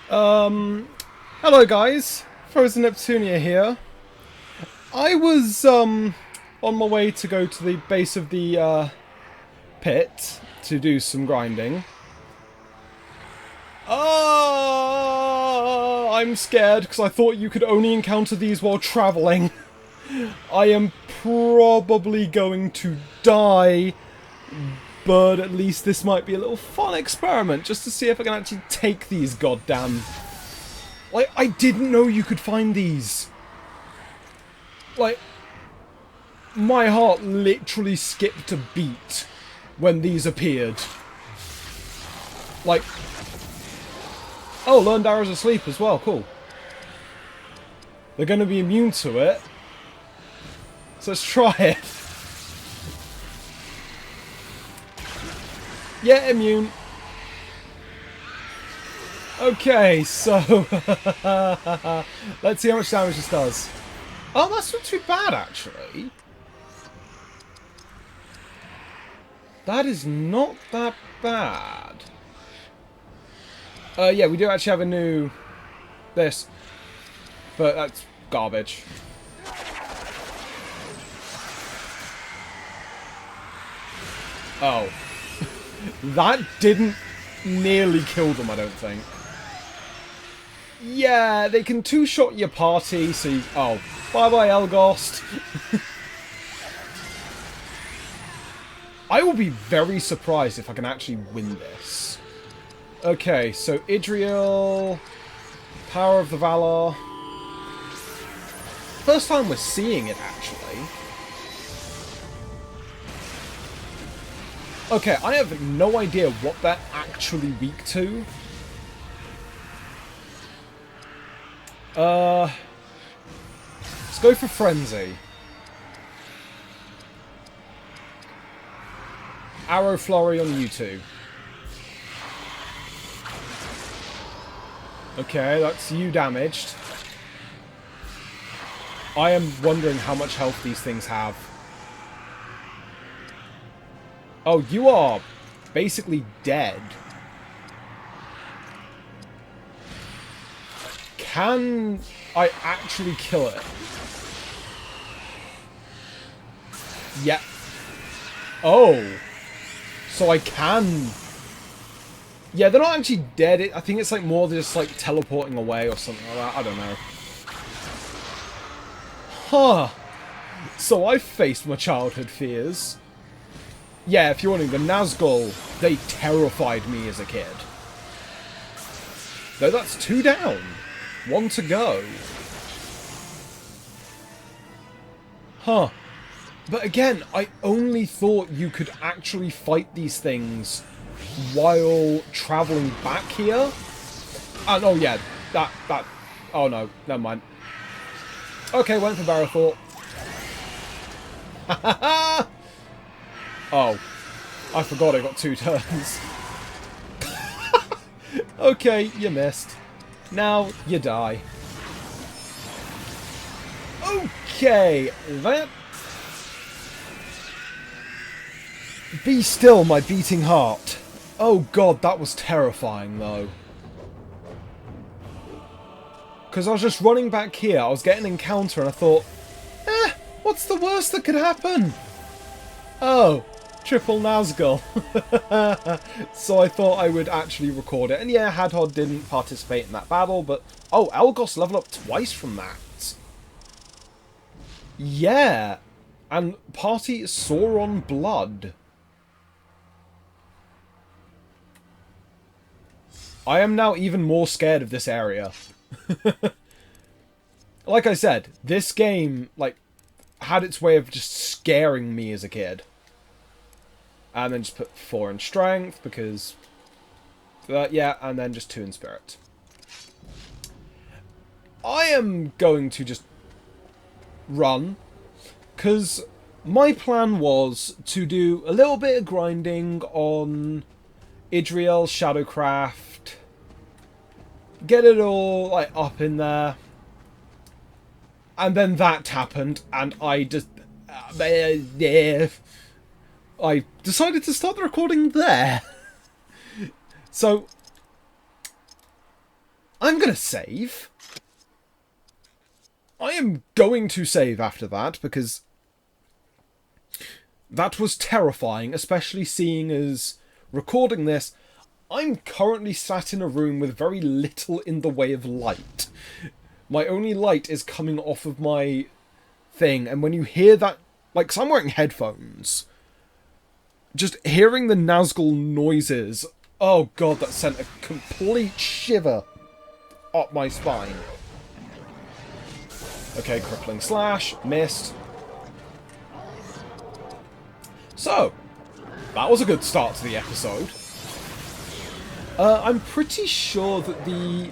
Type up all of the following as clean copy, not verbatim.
Hello guys, Frozen Neptunia here. I was on my way to go to the base of the pit to do some grinding. I'm scared because I thought you could only encounter these while traveling. I am probably going to die, but at least this might be a little fun experiment just to see if I can actually take these goddamn... Like, I didn't know you could find these. Like, my heart literally skipped a beat when these appeared. Like, oh, learned arrows of sleep as well, cool. They're going to be immune to it. So let's try it. Yeah, immune. Okay, so let's see how much damage this does. Oh, that's not too bad, actually. That is not that bad. Yeah, we do actually have a new... this. But that's garbage. Oh. That didn't nearly kill them, I don't think. Yeah, they can two-shot your party, so you... Oh, bye-bye, Elgost. I will be very surprised if I can actually win this. Okay, so Idriel... Power of the Valor... First time we're seeing it, actually. Okay, I have no idea what they're actually weak to. Let's go for Frenzy. Arrow Flurry on you two. Okay, that's you damaged. I am wondering how much health these things have. Oh, you are basically dead. Can I actually kill it? Yeah. Oh. So I can... Yeah, they're not actually dead. I think it's like more just like teleporting away or something like that. I don't know. Huh. So I faced my childhood fears. Yeah, if you're wondering, the Nazgul, they terrified me as a kid. Though that's 2 down. 1 to go. Huh. But again, I only thought you could actually fight these things while travelling back here. And oh yeah, that... Oh no, never mind. Okay, went for Barrow Thought. Oh, I forgot I got 2 turns. Okay, you missed. Now you die. Okay, that... Be still, my beating heart. Oh god, that was terrifying though. Because I was just running back here, I was getting an encounter and I thought, what's the worst that could happen? Oh, triple Nazgul. So I thought I would actually record it. And yeah, Hadhod didn't participate in that battle, but... Oh, Elgos leveled up twice from that. Yeah. And party Sauron Blood. I am now even more scared of this area. Like I said, this game, like, had its way of just scaring me as a kid. And then just put 4 in strength, because... yeah, and then just 2 in spirit. I am going to just run, because my plan was to do a little bit of grinding on Idriel, Shadowcraft, get it all like up in there, and then that happened, and I just... I decided to start the recording there. So, I'm gonna save. I am going to save after that, because that was terrifying, especially seeing as recording this, I'm currently sat in a room with very little in the way of light. My only light is coming off of my thing, and when you hear that, like, 'cause I'm wearing headphones, just hearing the Nazgul noises, oh god, that sent a complete shiver up my spine. Okay, crippling slash, missed. So, that was a good start to the episode. I'm pretty sure that the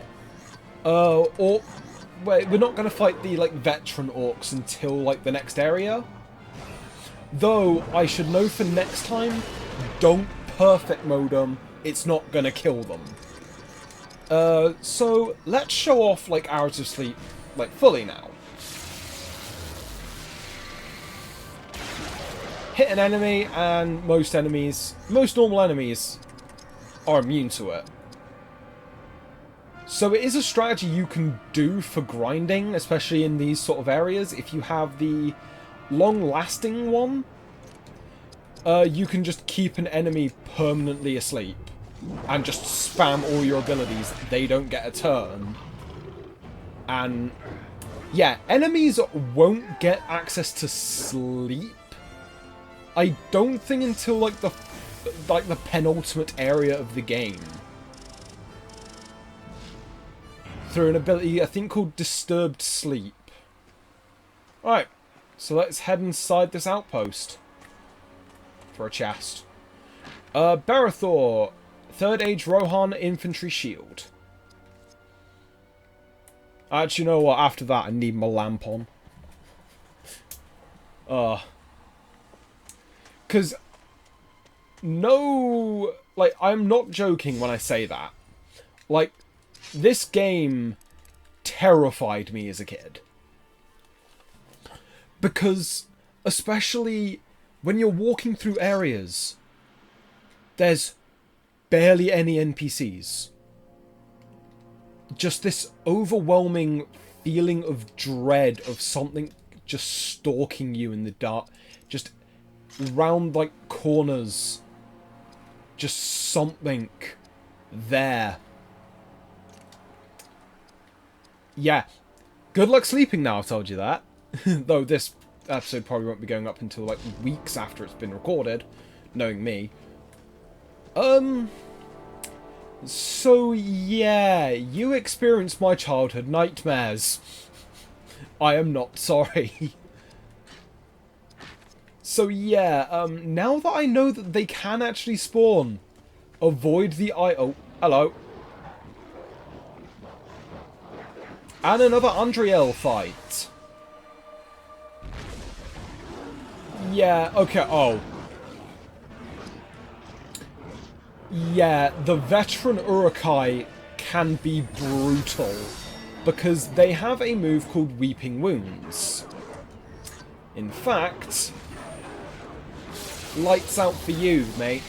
wait, we're not going to fight the, like, veteran orcs until, like, the next area. Though, I should know for next time, don't perfect mode them, it's not going to kill them. So, let's show off, like, Hours of Sleep, like, fully now. Hit an enemy, and most normal enemies, are immune to it. So it is a strategy you can do for grinding, especially in these sort of areas. If you have the long-lasting one, you can just keep an enemy permanently asleep and just spam all your abilities. They don't get a turn. And yeah, enemies won't get access to sleep, I don't think, until like the penultimate area of the game. Through an ability, I think, called Disturbed Sleep. Right, so let's head inside this outpost. For a chest. Barathor, 3rd Age Rohan Infantry Shield. Actually, you know what? After that, I need my lamp on. Because, no, like, I'm not joking when I say that. Like, this game terrified me as a kid. Because, especially when you're walking through areas, there's barely any NPCs. Just this overwhelming feeling of dread of something just stalking you in the dark. Just round, like, corners. Just something there. Yeah. Good luck sleeping now, I've told you that. Though this episode probably won't be going up until, like, weeks after it's been recorded. Knowing me. So, yeah. You experienced my childhood nightmares. I am not sorry. So, yeah. Now that I know that they can actually spawn, avoid the oh, hello. And another Andriel fight. Yeah, okay, oh. Yeah, the veteran Urukai can be brutal, because they have a move called Weeping Wounds. In fact, lights out for you, mate.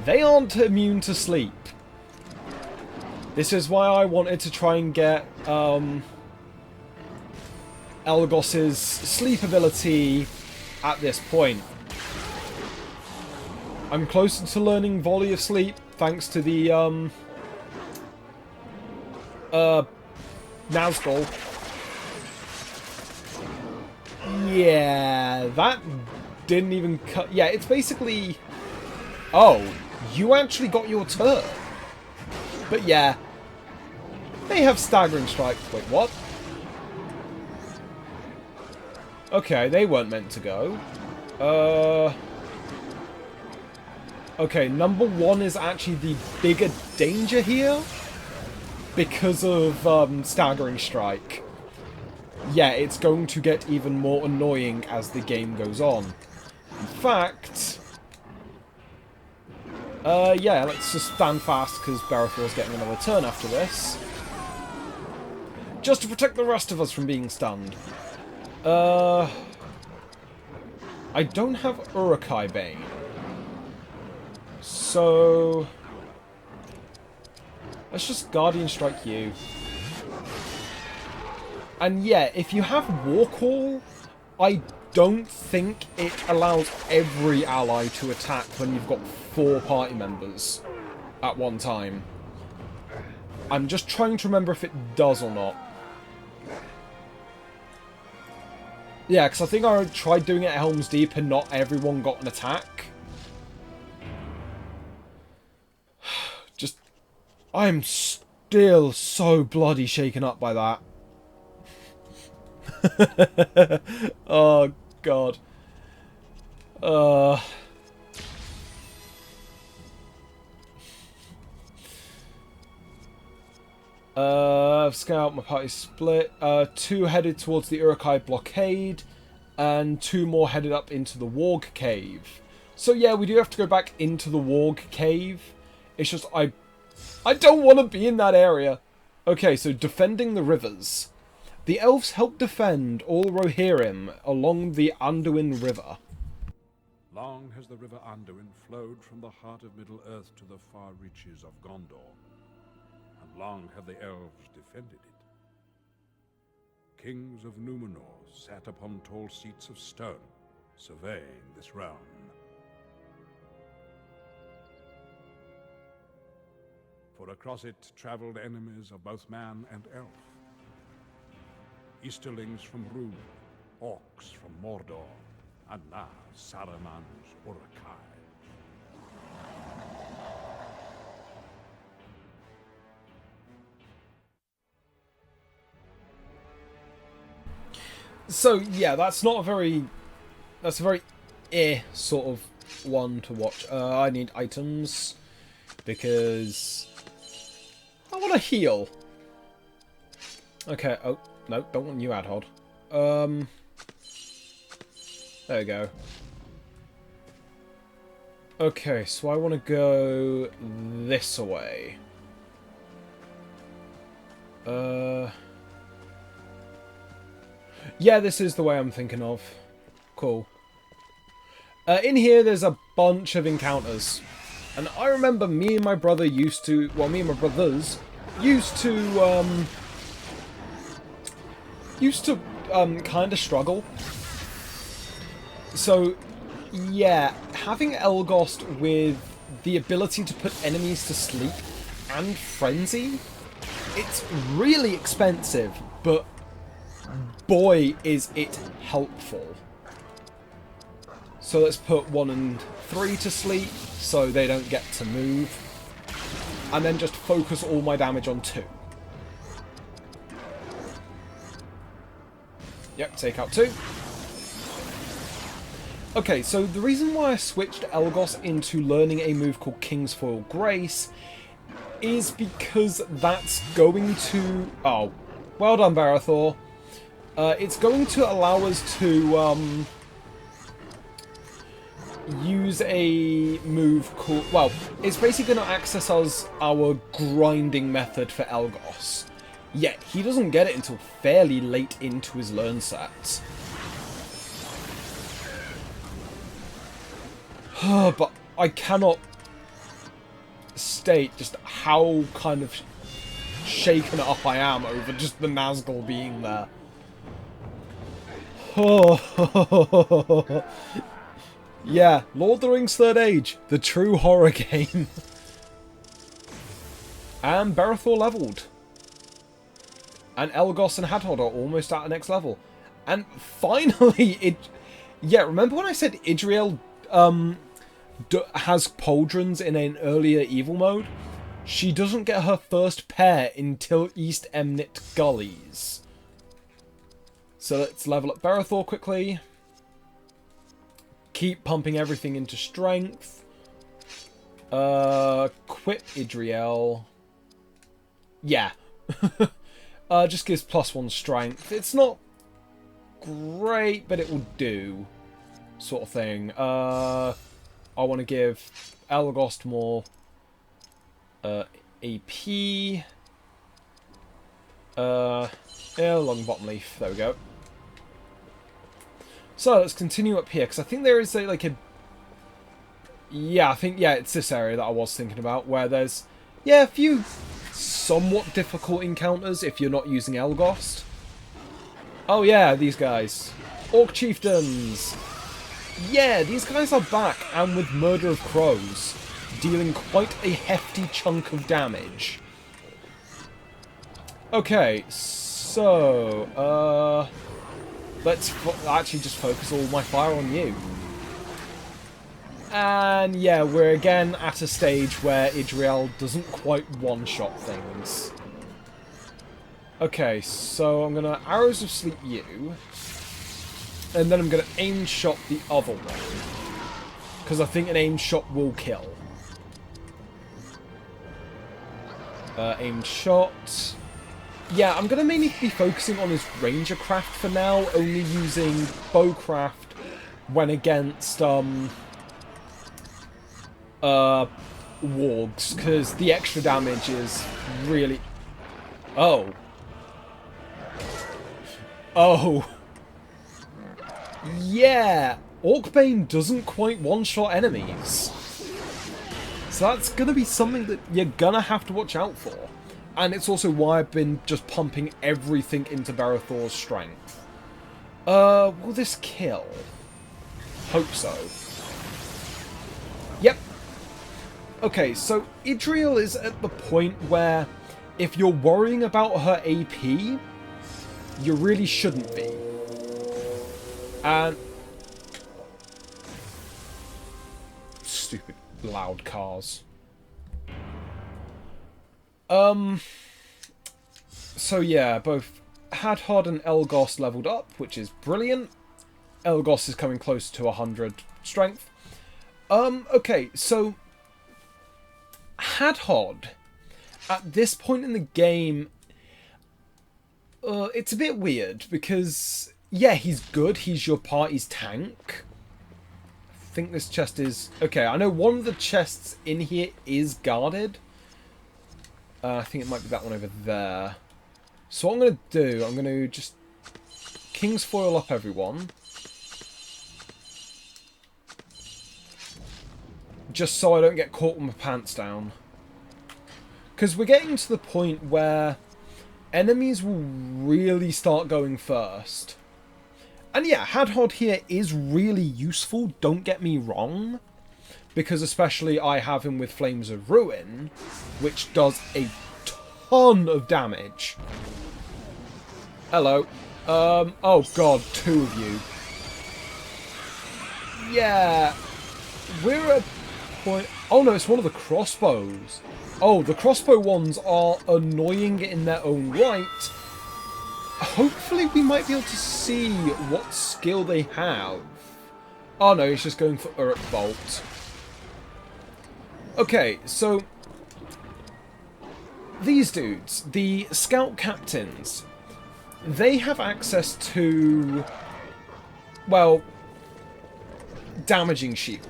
They aren't immune to sleep. This is why I wanted to try and get Elgos's sleep ability at this point. I'm closer to learning Volley of Sleep thanks to the Nazgul. Yeah, that didn't even cut. Yeah, it's basically. Oh, you actually got your turn. But yeah, they have Staggering Strike. Wait, what? Okay, they weren't meant to go. Okay, number one is actually the bigger danger here because of Staggering Strike. Yeah, it's going to get even more annoying as the game goes on. In fact, yeah, let's just stand fast because Barathor's getting another turn after this. Just to protect the rest of us from being stunned. I don't have Urukai Bane. So, Let's just Guardian Strike you. And yeah, if you have War Call, I don't think it allows every ally to attack when you've got 4 party members at one time. I'm just trying to remember if it does or not. Yeah, because I think I tried doing it at Helm's Deep and not everyone got an attack. Just... I'm still so bloody shaken up by that. Oh, God. Scout, my party split. 2 headed towards the Uruk-hai blockade, and 2 more headed up into the Warg cave. So yeah, we do have to go back into the Warg cave. It's just, I don't want to be in that area. Okay, so defending the rivers. The elves help defend all Rohirrim along the Anduin River. Long has the river Anduin flowed from the heart of Middle-earth to the far reaches of Gondor, and long have the elves defended it. Kings of Numenor sat upon tall seats of stone, surveying this realm. For across it traveled enemies of both man and elf. Easterlings from Rhûn, orcs from Mordor, and now Saruman's Uruk-hai. So yeah, that's not a very... That's a very sort of one to watch. I need items because I want to heal. Okay, oh, no, don't want you, Adhod. There we go. Okay, so I want to go this way. Yeah, this is the way I'm thinking of. Cool. In here, there's a bunch of encounters. And I remember me and my brother used to... Well, me and my brothers used to kind of struggle. So, yeah, having Elgost with the ability to put enemies to sleep and frenzy, it's really expensive, but boy is it helpful. So let's put 1 and 3 to sleep so they don't get to move, and then just focus all my damage on 2. Yep, take out 2. Okay, so the reason why I switched Elgos into learning a move called Kingsfoil Grace is because that's going to... Oh, well done, Barathor. It's going to allow us to use a move called... Well, it's basically going to access our grinding method for Elgos. Yet, he doesn't get it until fairly late into his learn set. But I cannot state just how kind of shaken up I am over just the Nazgul being there. Yeah, Lord of the Rings Third Age, the true horror game. And Barathor leveled. And Elgos and Hadhod are almost at the next level. And finally, yeah, remember when I said Idriel has pauldrons in an earlier evil mode? She doesn't get her first pair until East Emnet Gullies. So let's level up Barathor quickly. Keep pumping everything into strength. Quit Idriel. Yeah. Just gives +1 strength. It's not great, but it will do. Sort of thing. I want to give Elgost more AP. Long bottom leaf. There we go. So let's continue up here, because I think there is like a... Yeah, I think, yeah, it's this area that I was thinking about, where there's, yeah, a few somewhat difficult encounters if you're not using Elgost. Oh yeah, these guys. Orc Chieftains! Yeah, these guys are back, and with Murder of Crows, dealing quite a hefty chunk of damage. Okay, so, let's actually just focus all my fire on you. And yeah, we're again at a stage where Idriel doesn't quite one-shot things. Okay, so I'm gonna Arrows of Sleep you, and then I'm gonna aim shot the other one, because I think an aim shot will kill. Aim shot. Yeah, I'm gonna mainly be focusing on his Ranger craft for now, only using Bowcraft when against wargs, because the extra damage is really... Oh. Oh. Yeah, Orcbane doesn't quite one-shot enemies. So that's going to be something that you're going to have to watch out for. And it's also why I've been just pumping everything into Barathor's strength. Will this kill? Hope so. Yep. Okay, so Idriel is at the point where if you're worrying about her AP, you really shouldn't be. And... Stupid loud cars. So yeah, both Hadhod and Elgost leveled up, which is brilliant. Elgost is coming close to 100 strength. Okay, so Hadhod, at this point in the game, it's a bit weird because, yeah, he's good. He's your party's tank. I think this chest is... Okay, I know one of the chests in here is guarded. I think it might be that one over there. So what I'm going to do, I'm going to just King's Foil up everyone. Just so I don't get caught with my pants down. Because we're getting to the point where enemies will really start going first. And yeah, Hadhod here is really useful, don't get me wrong. Because especially I have him with Flames of Ruin, which does a ton of damage. Hello. Oh god, two of you. Yeah. We're at a point... Oh no, it's one of the crossbows. Oh, the crossbow ones are annoying in their own right. Hopefully we might be able to see what skill they have. Oh no, he's just going for Uruk Bolt. Okay, so these dudes, the scout captains, they have access to, well, damaging shield.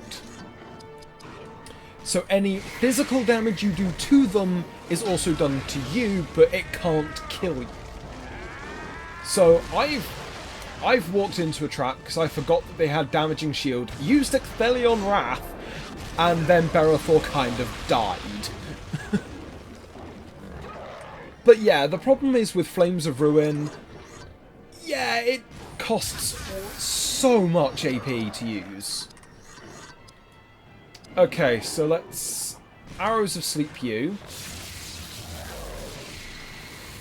So any physical damage you do to them is also done to you, but it can't kill you. So I've walked into a trap because I forgot that they had damaging shield, used Ecthelion Wrath, and then Barathor kind of died. But yeah, the problem is with Flames of Ruin, yeah, it costs so much AP to use. Okay, so let's Arrows of Sleep you.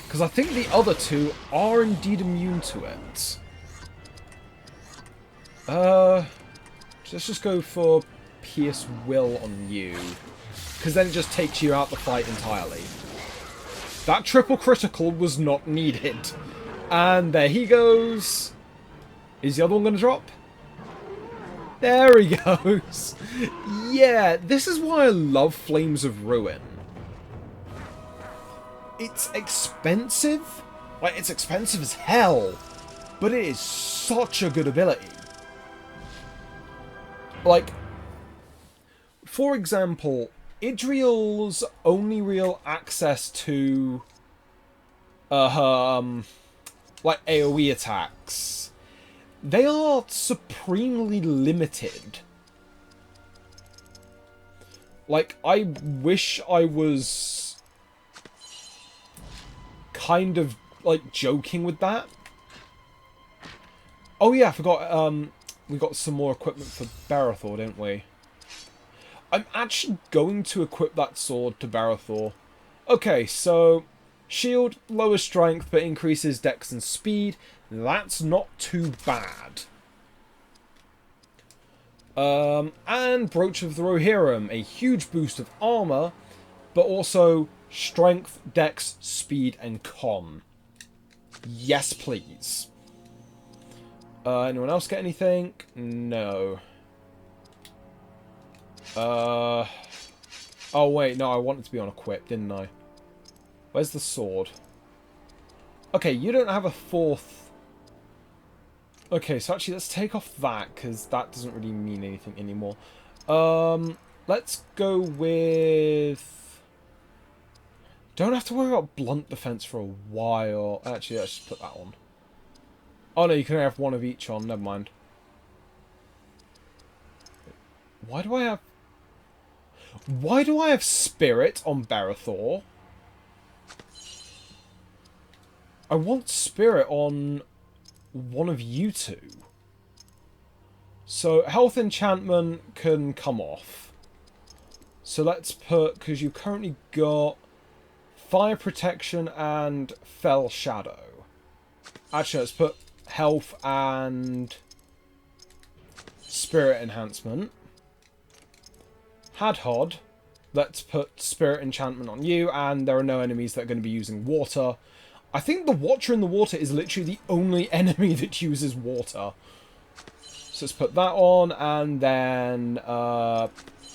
Because I think the other two are indeed immune to it. Let's just go for Pierce Will on you. Because then it just takes you out the fight entirely. That triple critical was not needed. And there he goes. Is the other one going to drop? There he goes. Yeah, this is why I love Flames of Ruin. It's expensive. Like, it's expensive as hell. But it is such a good ability. Like, for example, Idriel's only real access to her, like, AoE attacks, they are supremely limited. Like, I wish I was kind of, like, joking with that. Oh yeah, I forgot, we got some more equipment for Barathor, didn't we? I'm actually going to equip that sword to Barathor. Okay, so shield, lower strength, but increases dex and speed. That's not too bad. And Brooch of the Rohirrim, a huge boost of armor, but also strength, dex, speed, and con. Yes, please. Anyone else get anything? No. Oh wait, no, I wanted to be on equip, didn't I? Where's the sword? Okay, you don't have a fourth. Okay, so actually let's take off that, because that doesn't really mean anything anymore. Let's go with... Don't have to worry about blunt defense for a while. Actually, let's just put that on. Oh no, you can have one of each on, never mind. Why do I have Spirit on Barathor? I want Spirit on one of you two. So, Health Enchantment can come off. So let's put, because you've currently got Fire Protection and Fell Shadow. Actually, let's put Health and Spirit Enhancement. Hadhod, let's put Spirit Enchantment on you, and there are no enemies that are going to be using water. I think the Watcher in the Water is literally the only enemy that uses water. So let's put that on, and then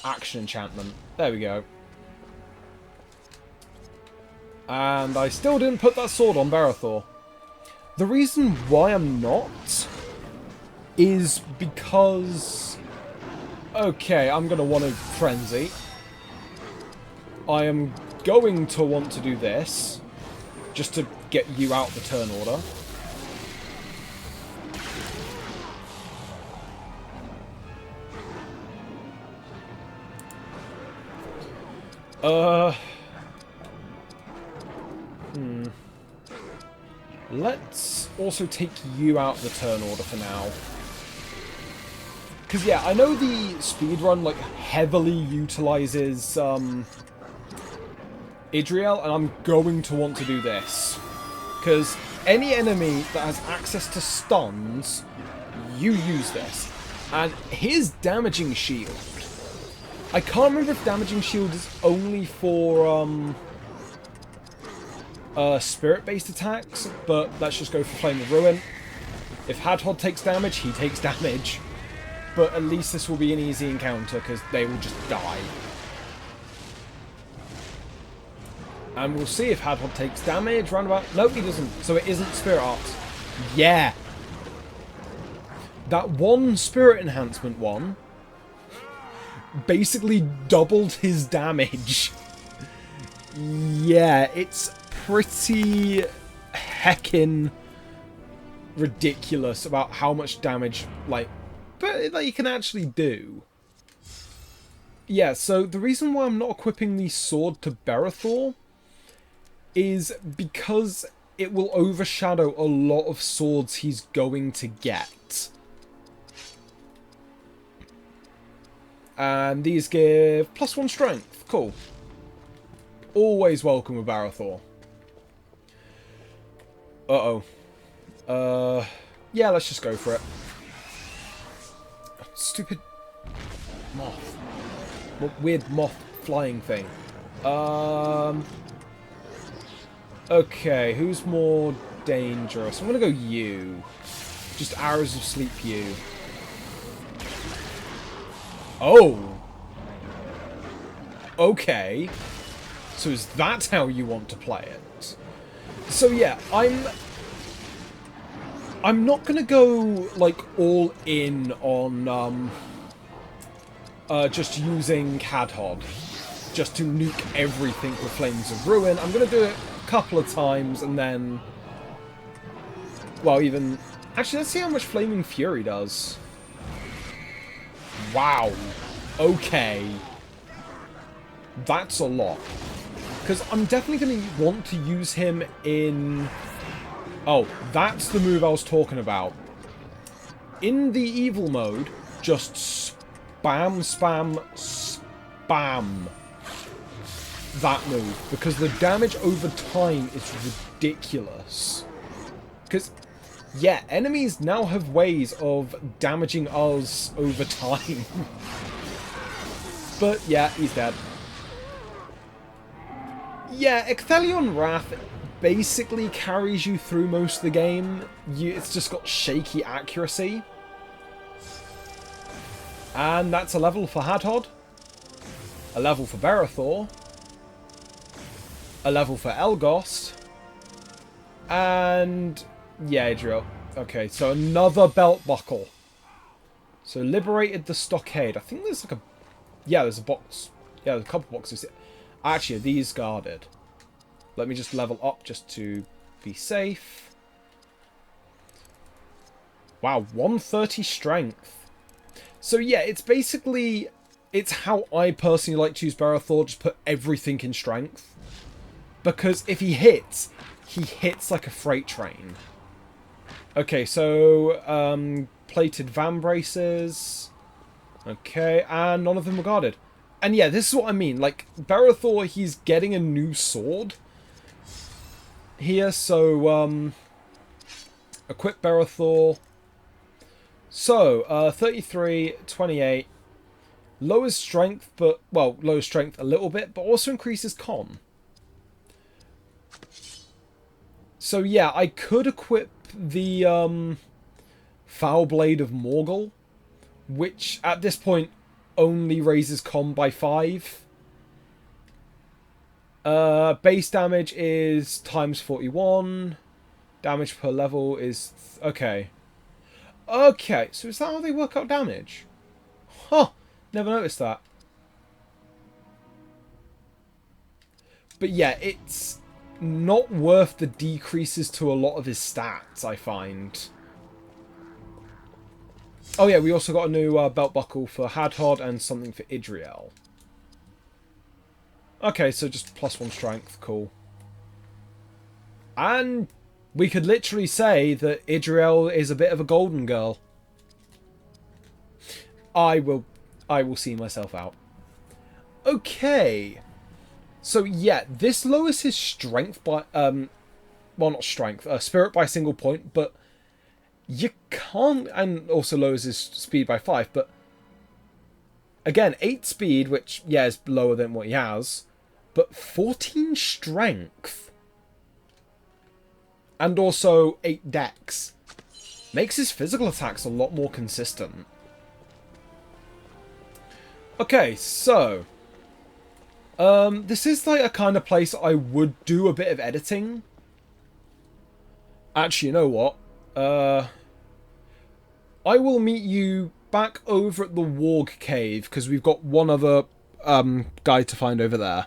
Action Enchantment. There we go. And I still didn't put that sword on Barathor. The reason why I'm not is because... Okay, I'm going to want to Frenzy. I am going to want to do this, just to get you out the turn order. Let's also take you out the turn order for now. Because, yeah, I know the speedrun, like, heavily utilizes, Idriel, and I'm going to want to do this. Because any enemy that has access to stuns, you use this. And his Damaging Shield. I can't remember if Damaging Shield is only for, spirit-based attacks, but let's just go for Flame of Ruin. If Hadhod takes damage, he takes damage. But at least this will be an easy encounter, because they will just die. And we'll see if Hadhod takes damage. Roundabout. Nope, he doesn't. So it isn't Spirit Arts. Yeah. That one Spirit Enhancement one basically doubled his damage. Yeah, it's pretty heckin' ridiculous about how much damage, like, that you can actually do. Yeah, so the reason why I'm not equipping the sword to Barathor is because it will overshadow a lot of swords he's going to get. And these give +1 strength. Cool. Always welcome with Barathor. Uh-oh. Yeah, let's just go for it. Stupid moth. What weird moth flying thing. Okay, who's more dangerous? I'm gonna go you. Just Arrows of Sleep you. Oh! Okay. So is that how you want to play it? So yeah, I'm not gonna go, like, all in on, just using Hadhod. Just to nuke everything with Flames of Ruin. I'm gonna do it a couple of times, and then... Well, even... Actually, let's see how much Flaming Fury does. Wow. Okay. That's a lot. Because I'm definitely going to want to use him in... Oh, that's the move I was talking about. In the evil mode, just spam, spam, spam that move. Because the damage over time is ridiculous. Because, yeah, enemies now have ways of damaging us over time. But, yeah, he's dead. Yeah, Ecthelion Wrath basically carries you through most of the game. It's just got shaky accuracy. And that's a level for Hadhod. A level for Berethor. A level for Elgost. And... yeah, Adriel. Okay, so another belt buckle. So liberated the stockade. I think there's like a... yeah, there's a box. Yeah, there's a couple boxes. Actually, are these guarded? Let me just level up just to be safe. Wow, 130 strength. So yeah, it's basically... it's how I personally like to use Berethor. Just put everything in strength. Because if he hits like a freight train. Okay, so... plated van braces. Okay, and none of them were guarded. And yeah, this is what I mean. Like, Berethor, he's getting a new sword here, so, equip Berethor. So, 33, 28. Lowers strength, but, well, lowers strength a little bit, but also increases con. So, yeah, I could equip the, Foul Blade of Morgul, which, at this point, only raises con by 5. Base damage is times 41. Damage per level is... okay. Okay, so is that how they work out damage? Huh, never noticed that. But yeah, it's not worth the decreases to a lot of his stats, I find. Oh yeah, we also got a new belt buckle for Hadhod and something for Idriel. Okay, so just +1 strength, cool. And we could literally say that Idriel is a bit of a golden girl. I will see myself out. Okay. So yeah, this lowers his strength by well, not strength, spirit by a single point, but you can't, and also lowers his speed by 5, but again, 8 speed, which, yeah, is lower than what he has, but 14 strength, and also 8 dex, makes his physical attacks a lot more consistent. Okay, so, this is like a kind of place I would do a bit of editing. Actually, you know what? I will meet you back over at the Warg Cave, because we've got one other guy to find over there.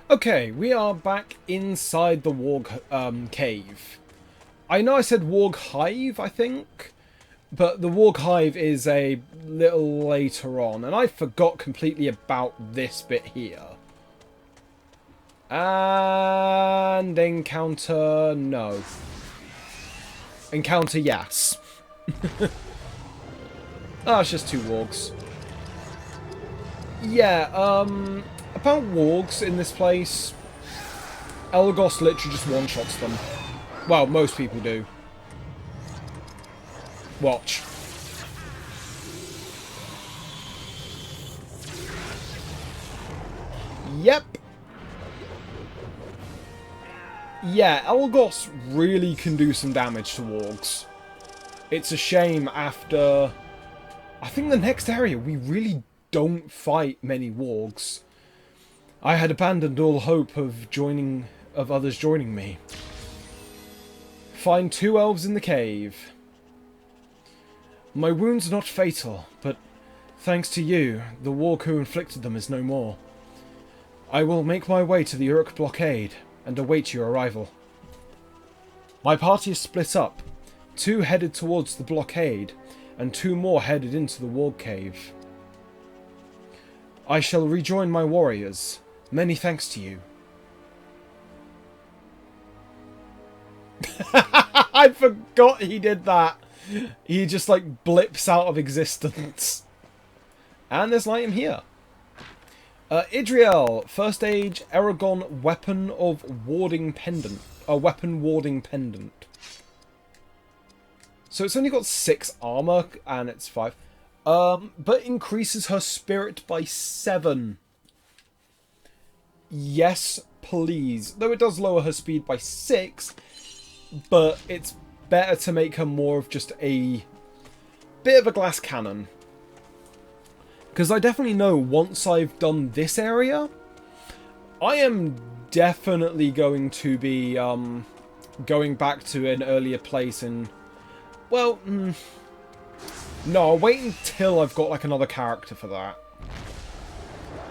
Okay, we are back inside the Warg cave. I know I said Warg Hive, I think, but the Warg Hive is a little later on, and I forgot completely about this bit here. And encounter, no. Encounter, yes. Oh, it's just two wargs. Yeah, about wargs in this place, Elagos literally just one-shots them. Well, most people do. Watch. Yep. Yeah, Elagos really can do some damage to wargs. It's a shame after... I think the next area we really don't fight many wargs. I had abandoned all hope of others joining me. Find 2 elves in the cave. My wounds are not fatal, but thanks to you, the warg who inflicted them is no more. I will make my way to the Uruk blockade and await your arrival. My party is split up. 2 headed towards the blockade, and 2 more headed into the warg cave. I shall rejoin my warriors. Many thanks to you. I forgot he did that. He just like blips out of existence. And there's an item here. Idriel, first age Aragon weapon of warding pendant. A weapon warding pendant. So it's only got 6 armor and it's 5. But increases her spirit by 7. Yes, please. Though it does lower her speed by 6, but it's better to make her more of just a bit of a glass cannon. Because I definitely know once I've done this area, I am definitely going to be going back to an earlier place and... Well, no, I'll wait until I've got like another character for that.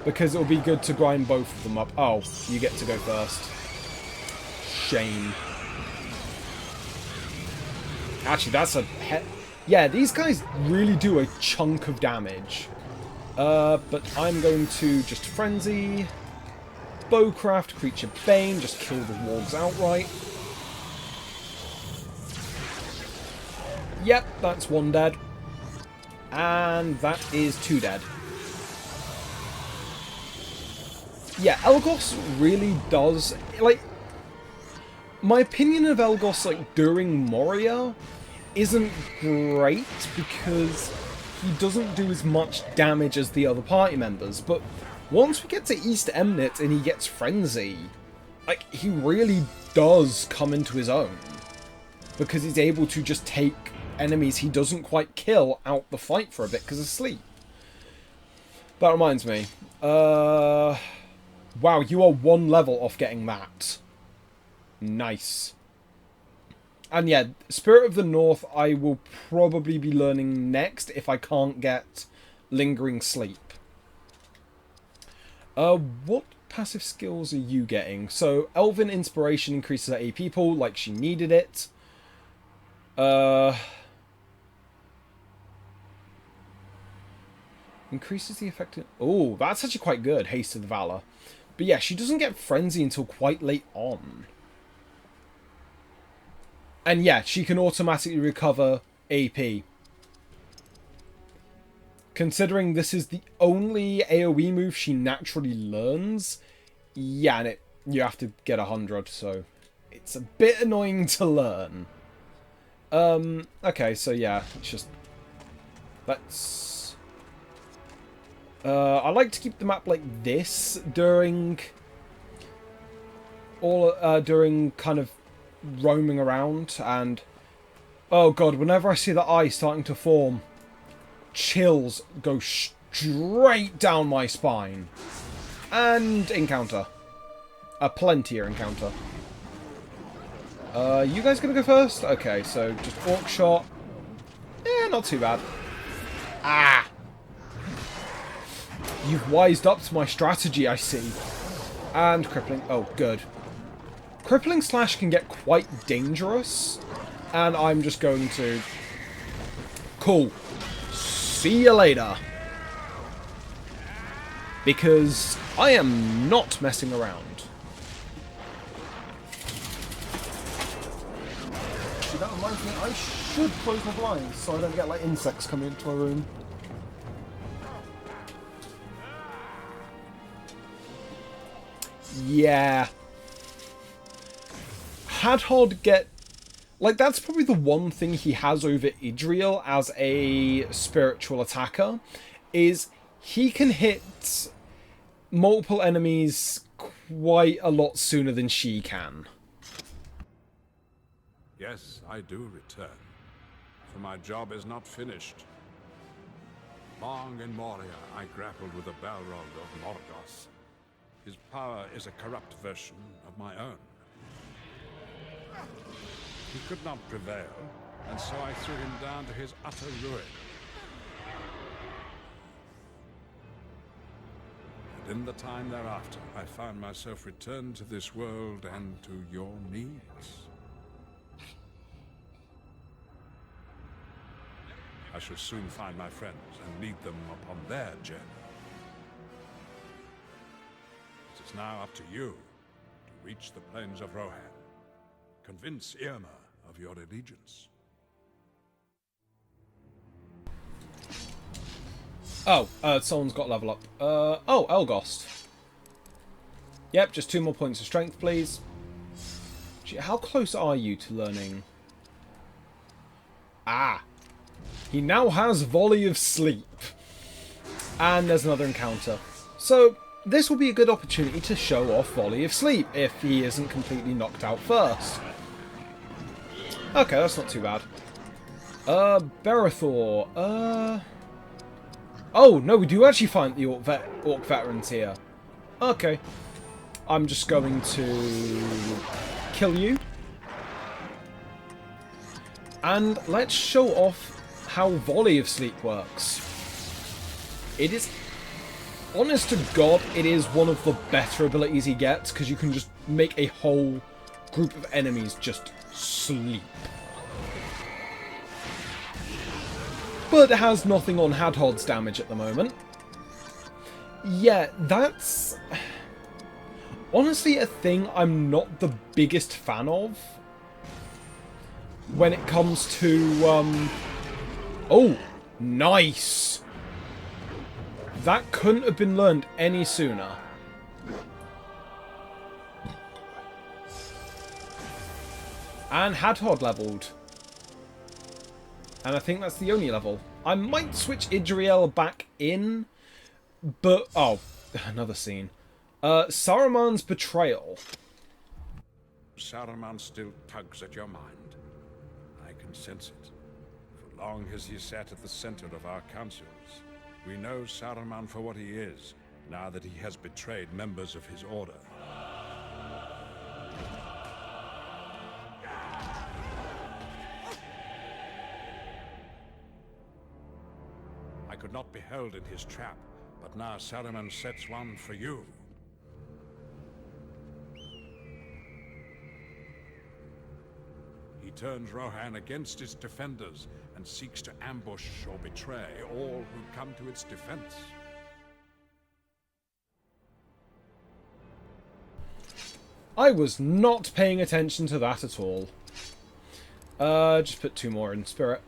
Because it'll be good to grind both of them up. Oh, you get to go first. Shame. Actually, that's a... Yeah, these guys really do a chunk of damage. But I'm going to just Frenzy. Bowcraft, Creature Bane, just kill the wargs outright. Yep, that's 1 dead. And that is 2 dead. Yeah, Elagos really does... Like, my opinion of Elagos, like, during Moria isn't great because he doesn't do as much damage as the other party members. But once we get to East Emnet and he gets Frenzy, like, he really does come into his own. Because he's able to just take enemies he doesn't quite kill out the fight for a bit because of sleep. That reminds me. Wow, you are 1 level off getting that. Nice. And yeah, Spirit of the North I will probably be learning next if I can't get Lingering Sleep. What passive skills are you getting? So, Elven Inspiration increases her AP pool like she needed it. Increases the effect... Oh, that's actually quite good, Haste of the Valor. But yeah, she doesn't get Frenzy until quite late on. And yeah, she can automatically recover AP. Considering this is the only AoE move she naturally learns, yeah, and you have to get 100, so it's a bit annoying to learn. Okay, so yeah, it's just... Let's... I like to keep the map like this during kind of roaming around, and oh god, whenever I see the eye starting to form, chills go straight down my spine. And encounter. A plentier encounter. You guys gonna go first? Okay, so just Orc Shot. Yeah, not too bad. Ah! You've wised up to my strategy, I see. And crippling. Oh, good. Crippling slash can get quite dangerous. And I'm just going to... Cool. See you later. Because I am not messing around. That reminds me, I should close my blinds so I don't get like insects coming into my room. Yeah. Hadhod get... Like, that's probably the one thing he has over Idriel as a spiritual attacker, is he can hit multiple enemies quite a lot sooner than she can. Yes, I do return, for my job is not finished. Long in Moria, I grappled with the Balrog of Morgoth. His power is a corrupt version of my own. He could not prevail, and so I threw him down to his utter ruin. And in the time thereafter, I found myself returned to this world and to your needs. I shall soon find my friends and lead them upon their journey. It is now up to you to reach the plains of Rohan. Convince Irma of your allegiance. Oh, someone's got level up. Oh, Elgost. Yep, just 2 more points of strength, please. Gee, how close are you to learning? Ah. He now has Volley of Sleep. And there's another encounter. So, this will be a good opportunity to show off Volley of Sleep, if he isn't completely knocked out first. Okay, that's not too bad. Berathor. Oh, no, we do actually find the Orc veterans here. Okay. I'm just going to kill you. And let's show off how Volley of Sleep works. It is... Honest to God, it is one of the better abilities he gets, because you can just make a whole group of enemies just sleep. But it has nothing on Hadhod's damage at the moment. Yeah, that's... honestly a thing I'm not the biggest fan of. When it comes to, Oh! Nice! That couldn't have been learned any sooner. And Hadhod leveled. And I think that's the only level. I might switch Idriel back in, but... Oh, another scene. Saruman's betrayal. Saruman still tugs at your mind. I can sense it. For long has he sat at the center of our councils. We know Saruman for what he is, now that he has betrayed members of his order. I could not be held in his trap, but now Saruman sets one for you. He turns Rohan against its defenders and seeks to ambush or betray all who come to its defense. I was not paying attention to that at all. Just put 2 more in spirit.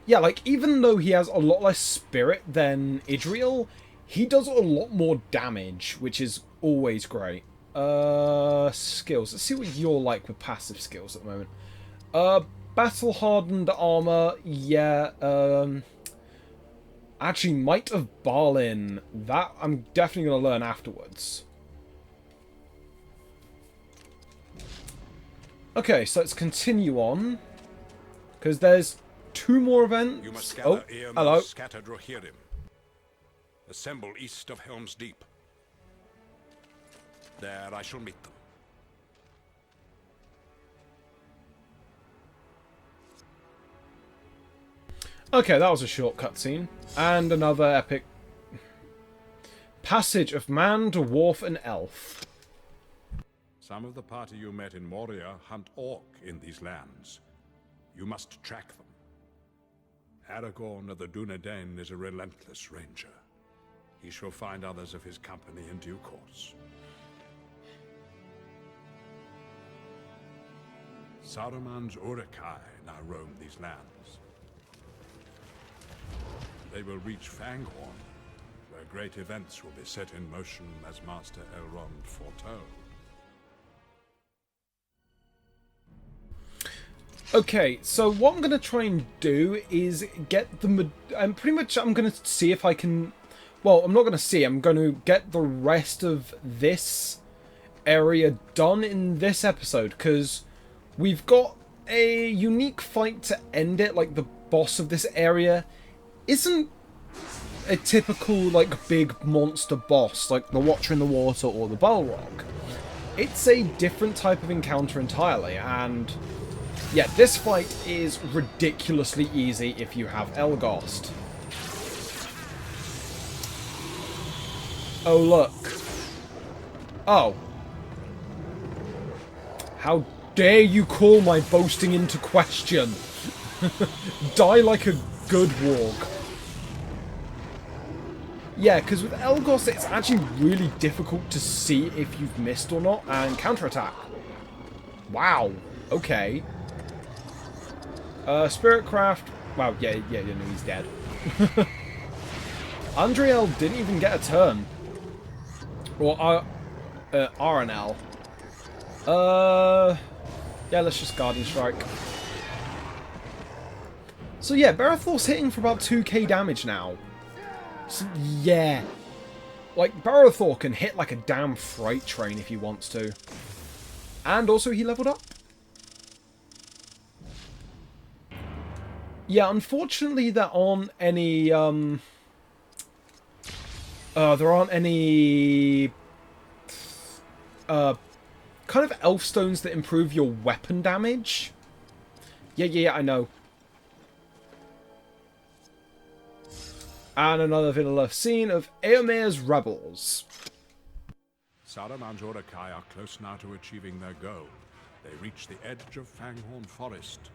Yeah, like, even though he has a lot less spirit than Idriel, he does a lot more damage, which is always great. Skills. Let's see what you're like with passive skills at the moment. Battle-hardened armor, yeah, actually, Might of Balin, that I'm definitely going to learn afterwards. Okay, so let's continue on, because there's 2 more events. You must Oh, gather hello. scattered Rohirrim. Assemble east of Helm's Deep. There I shall meet them. Okay, that was a short cutscene. And another epic... Passage of man, dwarf, and elf. Some of the party you met in Moria hunt orc in these lands. You must track them. Aragorn of the Dunedain is a relentless ranger. He shall find others of his company in due course. Saruman's Uruk-hai now roam these lands. They will reach Fanghorn, where great events will be set in motion as Master Elrond foretold. Okay, so what I'm going to try and do is get the... I'm going to see if I can... Well, I'm not going to see. I'm going to get the rest of this area done in this episode, because we've got a unique fight to end it. Like, the boss of this area isn't a typical, like, big monster boss, like the Watcher in the Water or the Balrog. It's a different type of encounter entirely, and... yeah, this fight is ridiculously easy if you have Elgost. Oh, look. Oh. How dare you call my boasting into question? Die like a good warg. Yeah, because with Elgost, it's actually really difficult to see if you've missed or not, and counterattack. Wow. Okay. Spiritcraft. Wow, yeah, no, he's dead. Andriel didn't even get a turn. Or RNL. Yeah, let's just Guardian Strike. So yeah, Barethor's hitting for about 2k damage now. So, yeah. Like, Barethor can hit like a damn freight train if he wants to. And also he leveled up. Yeah, unfortunately there aren't any, kind of elf stones that improve your weapon damage. Yeah, I know. And another vanilla scene of Eomer's rebels. Saruman's Uruk-hai are close now to achieving their goal. They reach the edge of Fanghorn Forest.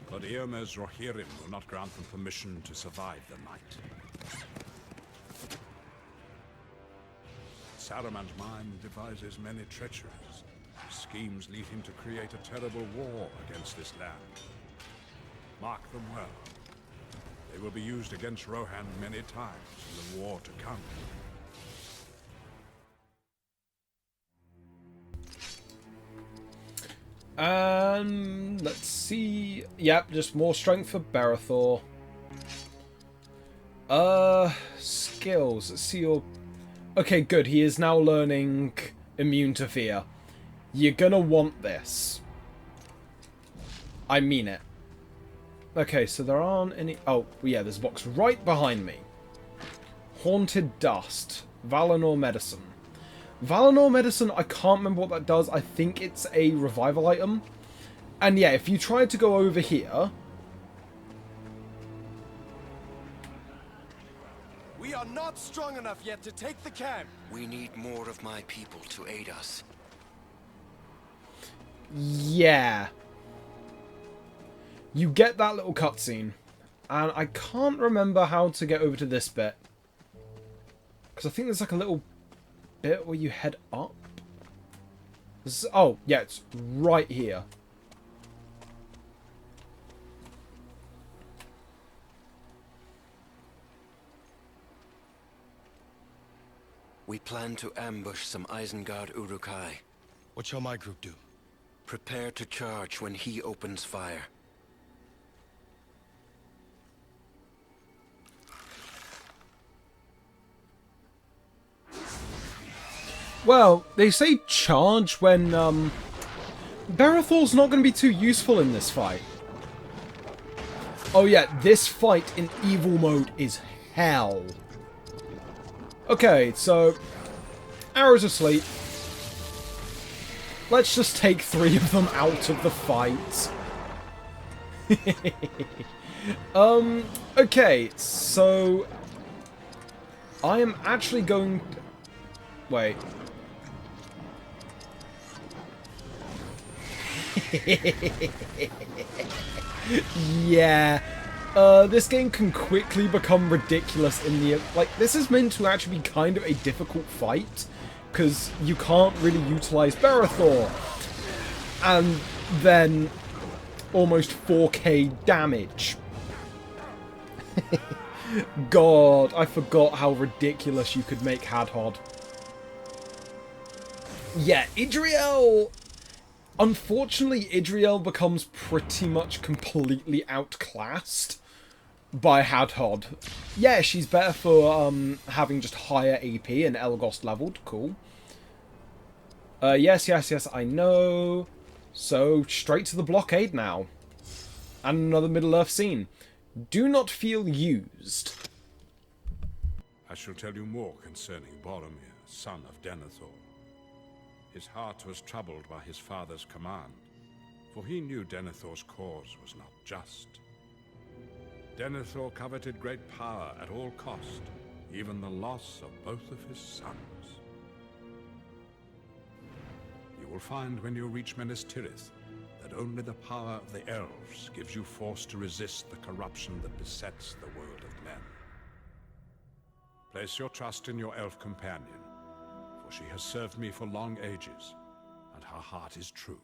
But Eomer's Rohirrim will not grant them permission to survive the night. Saruman's mind devises many treacheries. His schemes lead him to create a terrible war against this land. Mark them well. They will be used against Rohan many times in the war to come. Let's see. Yep, just more strength for Barethor. Skills. Let's see your... Okay, good. He is now learning Immune to Fear. You're gonna want this. I mean it. Okay, so there aren't any... Oh, yeah, there's a box right behind me. Haunted Dust. Valinor Medicine. Valinor Medicine, I can't remember what that does. I think it's a revival item. And yeah, if you try to go over here... We are not strong enough yet to take the camp. We need more of my people to aid us. Yeah. You get that little cutscene. And I can't remember how to get over to this bit. Because I think there's like a little bit where you head up. Oh, yeah, it's right here. We plan to ambush some Isengard Uruk-hai. What shall my group do? Prepare to charge when he opens fire. Well, they say charge when, Barethor's not going to be too useful in this fight. Oh yeah, this fight in evil mode is hell. Okay, so... Arrow's asleep. Let's just take 3 of them out of the fight. Okay, so... I am actually going... Wait. Yeah. This game can quickly become ridiculous in the... Like, this is meant to actually be kind of a difficult fight, because you can't really utilize Barathor. And then almost 4k damage. God, I forgot how ridiculous you could make Hadhod. Yeah, Idriel... Unfortunately, Idriel becomes pretty much completely outclassed by Hadhod. Yeah, she's better for having just higher AP and Elgost leveled. Cool. Yes, I know. So, straight to the blockade now. And another Middle-earth scene. Do not feel used. I shall tell you more concerning Boromir, son of Denethor. His heart was troubled by his father's command, for he knew Denethor's cause was not just. Denethor coveted great power at all cost, even the loss of both of his sons. You will find when you reach Minas Tirith that only the power of the elves gives you force to resist the corruption that besets the world of men. Place your trust in your elf companion, for she has served me for long ages, and her heart is true.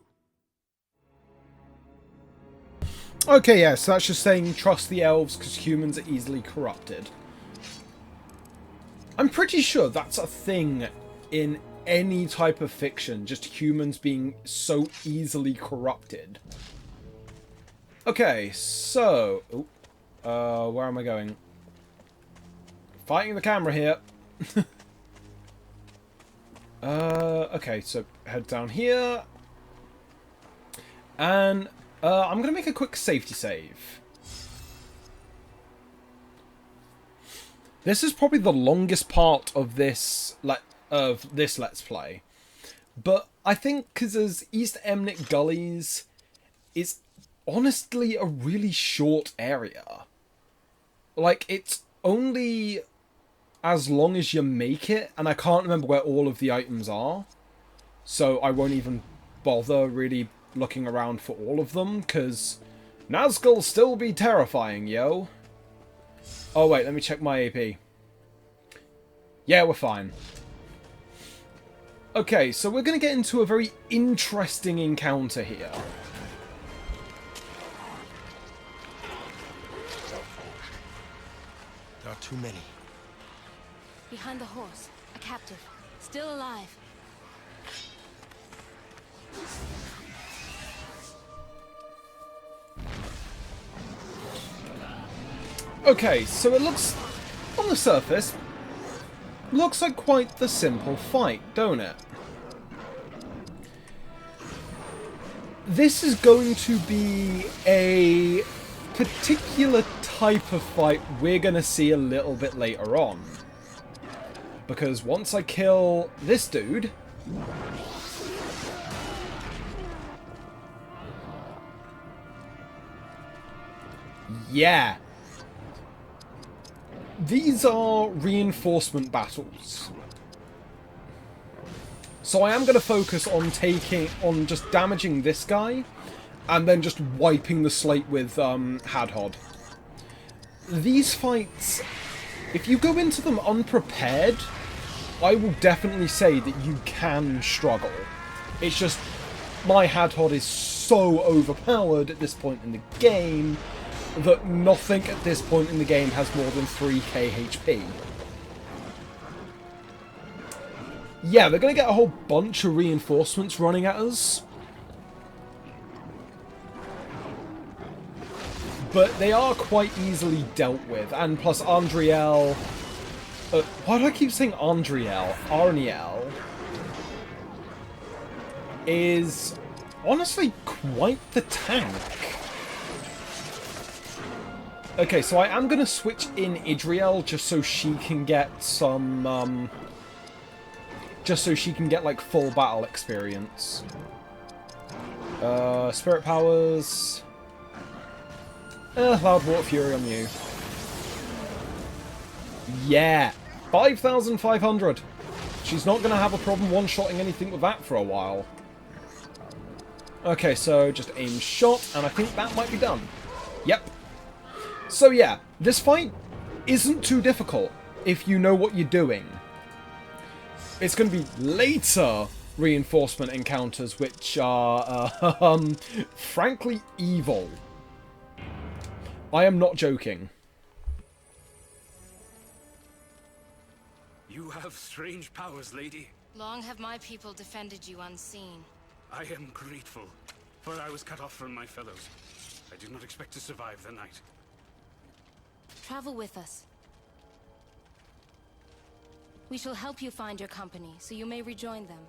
Okay, yeah, so that's just saying trust the elves because humans are easily corrupted. I'm pretty sure that's a thing in any type of fiction, just humans being so easily corrupted. Okay, so... where am I going? Fighting the camera here. Okay, so head down here. And I'm going to make a quick safety save. This is probably the longest part of this Let's Play. But I think because there's East Emnick Gullies is honestly a really short area. Like, it's only as long as you make it, and I can't remember where all of the items are. So I won't even bother really looking around for all of them, because Nazgul still be terrifying, yo. Oh wait, let me check my AP. Yeah, we're fine. Okay, so we're going to get into a very interesting encounter here. There are too many. Behind the horse, a captive, still alive. Okay, so it looks, on the surface, looks like quite the simple fight, don't it? This is going to be a particular type of fight we're going to see a little bit later on. Because once I kill this dude... Yeah. These are reinforcement battles. So I am going to focus on just damaging this guy, and then just wiping the slate with Hadhod. These fights, if you go into them unprepared, I will definitely say that you can struggle. It's just, my Hadhod is so overpowered at this point in the game that nothing at this point in the game has more than 3k HP. Yeah, they're going to get a whole bunch of reinforcements running at us. But they are quite easily dealt with. And plus Andriel... why do I keep saying Andriel? Arniel is honestly quite the tank. Okay, so I am going to switch in Idriel just so she can get some... just so she can get, like, full battle experience. Spirit powers... Loud Water Fury on you. Yeah! 5,500! She's not going to have a problem one-shotting anything with that for a while. Okay, so just aim shot, and I think that might be done. Yep. So yeah, this fight isn't too difficult if you know what you're doing. It's going to be later reinforcement encounters which are, frankly, evil. I am not joking. You have strange powers, lady. Long have my people defended you unseen. I am grateful, for I was cut off from my fellows. I did not expect to survive the night. Travel with us. We shall help you find your company, so you may rejoin them.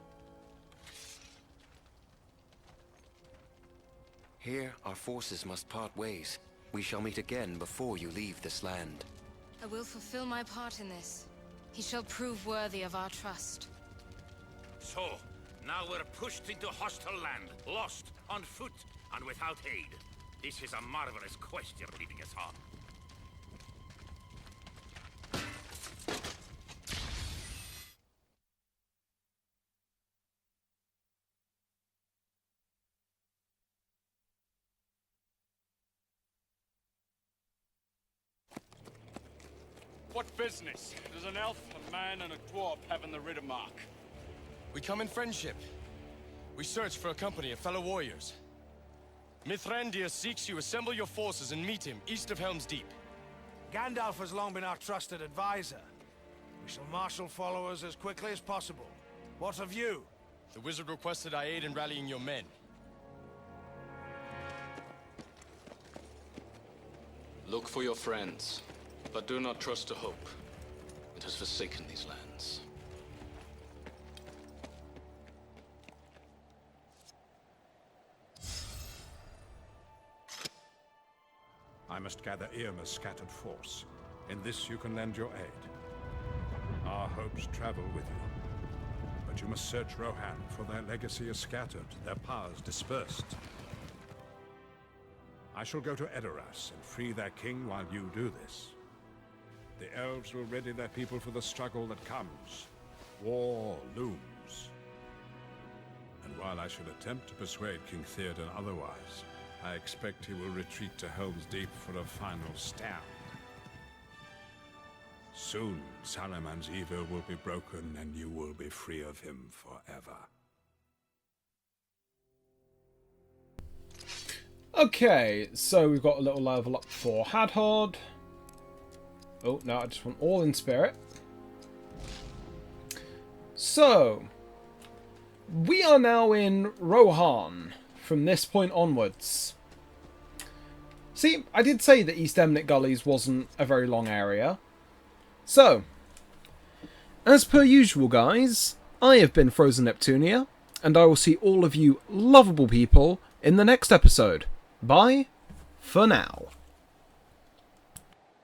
Here, our forces must part ways. We shall meet again before you leave this land. I will fulfill my part in this. He shall prove worthy of our trust. So, now we're pushed into hostile land, lost, on foot, and without aid. This is a marvelous quest you're leading us on. What business does an elf, a man, and a dwarf have in the Riddermark? We come in friendship. We search for a company of fellow warriors. Mithrandir seeks you. Assemble your forces and meet him east of Helm's Deep. Gandalf has long been our trusted advisor. We shall marshal followers as quickly as possible. What of you? The wizard requested I aid in rallying your men. Look for your friends, but do not trust to hope. It has forsaken these lands. I must gather Irma's scattered force. In this you can lend your aid. Our hopes travel with you. But you must search Rohan, for their legacy is scattered, their powers dispersed. I shall go to Edoras and free their king while you do this. The elves will ready their people for the struggle that comes. War looms. And while I shall attempt to persuade King Theoden otherwise, I expect he will retreat to Helm's Deep for a final stand. Soon, Saruman's evil will be broken and you will be free of him forever. Okay, so we've got a little level up for Hadhod. Oh, no, I just want all in spirit. So, we are now in Rohan from this point onwards. See, I did say that East Emnet Gullies wasn't a very long area. So, as per usual, guys, I have been Frozen Neptunia, and I will see all of you lovable people in the next episode. Bye for now.